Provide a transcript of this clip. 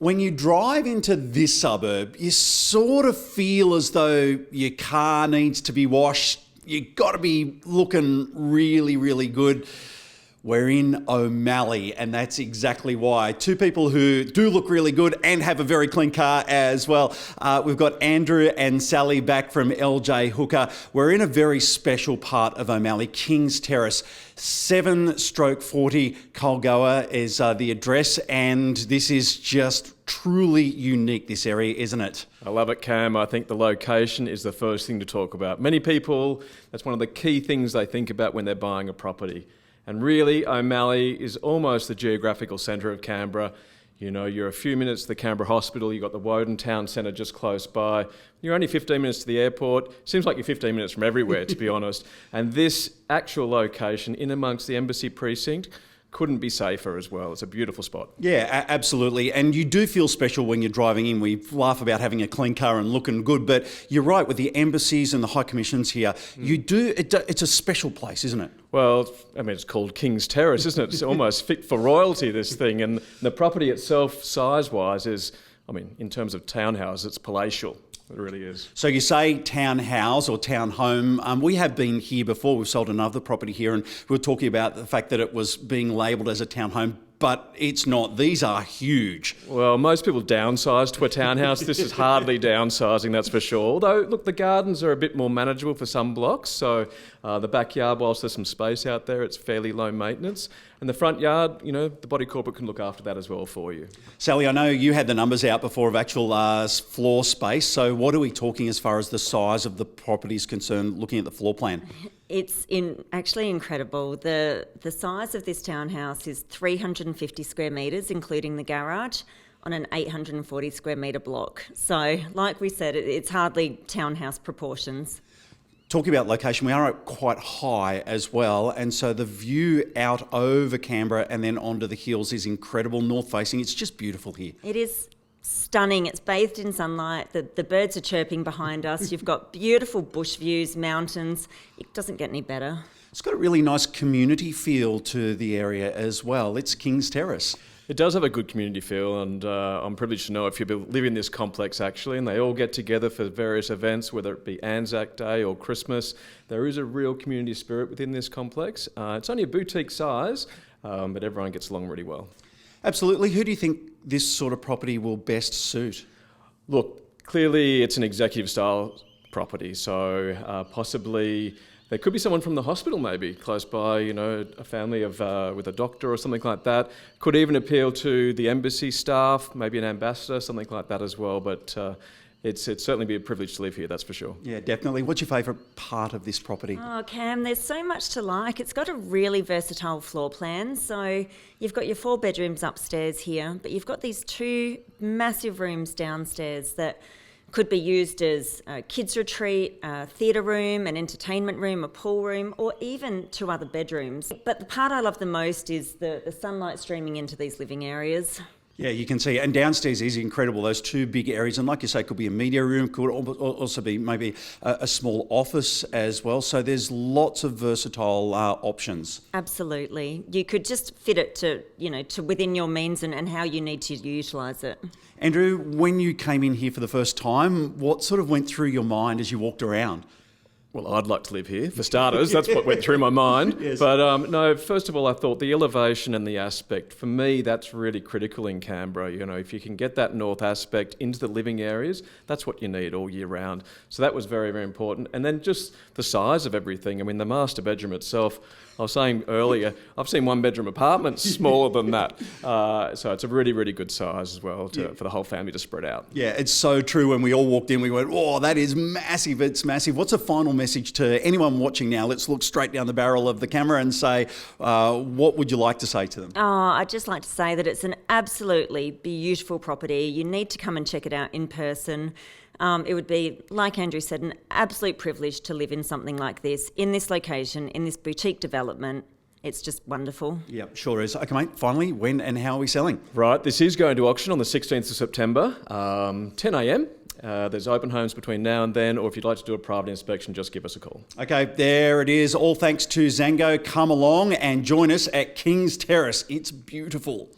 When you drive into this suburb, you sort of feel as though your car needs to be washed. You've got to be looking really, really good. We're in O'Malley, and that's exactly why. Two people who do look really good and have a very clean car as well. We've got Andrew and Sally back from LJ Hooker. We're in a very special part of O'Malley, King's Terrace. 7/40 Culgoa is the address, and this is just truly unique, this area, isn't it? I love it, Cam. I think the location is the first thing to talk about. Many people, that's one of the key things they think about when they're buying a property. And really, O'Malley is almost the geographical centre of Canberra. You know, you're a few minutes to the Canberra Hospital, you've got the Woden Town Centre just close by. You're only 15 minutes to the airport. Seems like you're 15 minutes from everywhere, to be honest. And this actual location in amongst the Embassy precinct couldn't be safer as well. It's a beautiful spot. Yeah, absolutely. And you do feel special when you're driving in. We laugh about having a clean car and looking good, but you're right, with the embassies and the high commissions here, it's a special place, isn't it? Well, I mean, it's called King's Terrace, isn't it? It's almost fit for royalty, this thing. And the property itself, size-wise, is, I mean, in terms of townhouse, it's palatial. It really is. So you say townhouse or townhome. We have been here before. We've sold another property here, and we were talking about the fact that it was being labelled as a townhome, but it's not. These are huge. Well, most people downsize to a townhouse. This is hardly downsizing, that's for sure. Although, look, the gardens are a bit more manageable for some blocks. So the backyard, whilst there's some space out there, it's fairly low maintenance. And the front yard, you know, the body corporate can look after that as well for you. Sally, I know you had the numbers out before of actual floor space. So what are we talking as far as the size of the property is concerned, looking at the floor plan? It's actually incredible. The size of this townhouse is 350 square metres, including the garage, on an 840 square metre block. So, like we said, it's hardly townhouse proportions. Talking about location, we are quite high as well, and so the view out over Canberra and then onto the hills is incredible, north facing. It's just beautiful here. It is stunning. It's bathed in sunlight. The birds are chirping behind us. You've got beautiful bush views, mountains. It doesn't get any better. It's got a really nice community feel to the area as well. It's King's Terrace. It does have a good community feel, and I'm privileged to know a few people live in this complex actually, and they all get together for various events, whether it be Anzac Day or Christmas. There is a real community spirit within this complex. It's only a boutique size, but everyone gets along really well. Absolutely. Who do you think this sort of property will best suit? Look, clearly it's an executive style property, so possibly there could be someone from the hospital maybe close by, you know, a family of with a doctor or something like that. Could even appeal to the embassy staff, maybe an ambassador, something like that as well. But it's certainly be a privilege to live here, that's for sure. Yeah, definitely. What's your favourite part of this property? Oh, Cam, there's so much to like. It's got a really versatile floor plan. So you've got your 4 bedrooms upstairs here, but you've got these 2 massive rooms downstairs that could be used as a kids retreat, a theatre room, an entertainment room, a pool room, or even 2 other bedrooms. But the part I love the most is the sunlight streaming into these living areas. Yeah, you can see, and downstairs is incredible, those 2 big areas, and like you say, could be a media room, could also be maybe a small office as well, so there's lots of versatile options. Absolutely. You could just fit it to, you know, to within your means and how you need to utilise it. Andrew, when you came in here for the first time, what sort of went through your mind as you walked around? Well, I'd like to live here, for starters. That's what went through my mind. Yes. But no, first of all, I thought the elevation and the aspect, for me, that's really critical in Canberra. You know, if you can get that north aspect into the living areas, that's what you need all year round. So that was very, very important. And then just the size of everything. I mean, the master bedroom itself, I was saying earlier, I've seen 1-bedroom apartments smaller than that. So it's a really, really good size as well for the whole family to spread out. Yeah, it's so true. When we all walked in, we went, oh, that is massive. It's massive. What's a final message to anyone watching now? Let's look straight down the barrel of the camera and say, what would you like to say to them? Oh, I'd just like to say that it's an absolutely beautiful property. You need to come and check it out in person. It would be, like Andrew said, an absolute privilege to live in something like this, in this location, in this boutique development. It's just wonderful. Yeah, sure is. Okay, mate, finally, when and how are we selling? Right, this is going to auction on the 16th of September, 10 a.m. There's open homes between now and then, or if you'd like to do a private inspection, just give us a call. Okay, there it is. All thanks to Zango. Come along and join us at King's Terrace. It's beautiful.